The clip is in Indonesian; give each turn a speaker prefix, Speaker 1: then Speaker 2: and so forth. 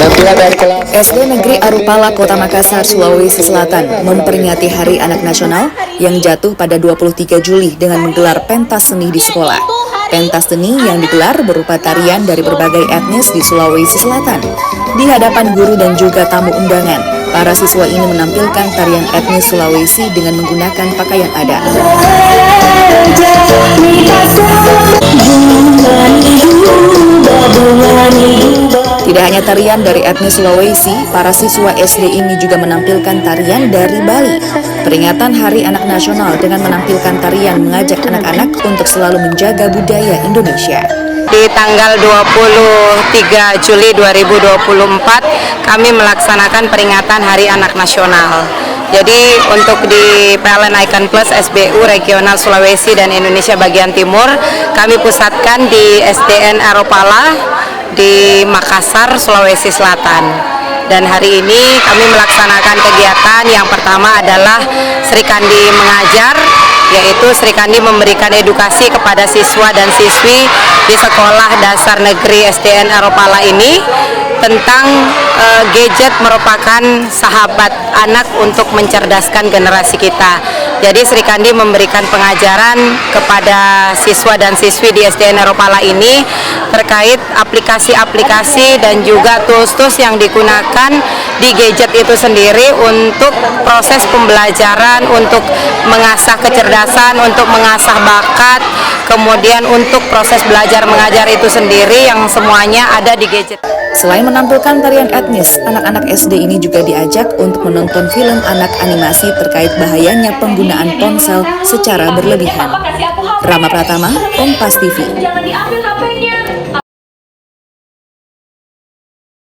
Speaker 1: SD Negeri Arupala, Kota Makassar, Sulawesi Selatan memperingati Hari Anak Nasional yang jatuh pada 23 Juli dengan menggelar pentas seni di sekolah. Pentas seni yang digelar berupa tarian dari berbagai etnis di Sulawesi Selatan. Di hadapan guru dan juga tamu undangan, para siswa ini menampilkan tarian etnis Sulawesi dengan menggunakan pakaian adat. Tidak hanya tarian dari etnis Sulawesi, para siswa SD ini juga menampilkan tarian dari Bali. Peringatan Hari Anak Nasional dengan menampilkan tarian mengajak anak-anak untuk selalu menjaga budaya Indonesia.
Speaker 2: Di tanggal 23 Juli 2024 kami melaksanakan peringatan Hari Anak Nasional. Jadi untuk di PLN Icon Plus SBU Regional Sulawesi dan Indonesia bagian Timur, kami pusatkan di SDN Arupala di Makassar, Sulawesi Selatan. Dan hari ini kami melaksanakan kegiatan yang pertama adalah Sri Kandi mengajar, yaitu Sri Kandi memberikan edukasi kepada siswa dan siswi di Sekolah Dasar Negeri SDN Arupala ini tentang gadget merupakan sahabat anak untuk mencerdaskan generasi kita. Jadi Sri Kandi memberikan pengajaran kepada siswa dan siswi di SDN Arupala ini terkait aplikasi-aplikasi dan juga tools-tools yang digunakan di gadget itu sendiri untuk proses pembelajaran, untuk mengasah kecerdasan, untuk mengasah bakat, kemudian untuk proses belajar mengajar itu sendiri yang semuanya ada di gadget.
Speaker 1: Selain menampilkan tarian etnis, anak-anak SD ini juga diajak untuk menonton film anak animasi terkait bahayanya penggunaan ponsel secara berlebihan. Rama Pratama, Kompas TV.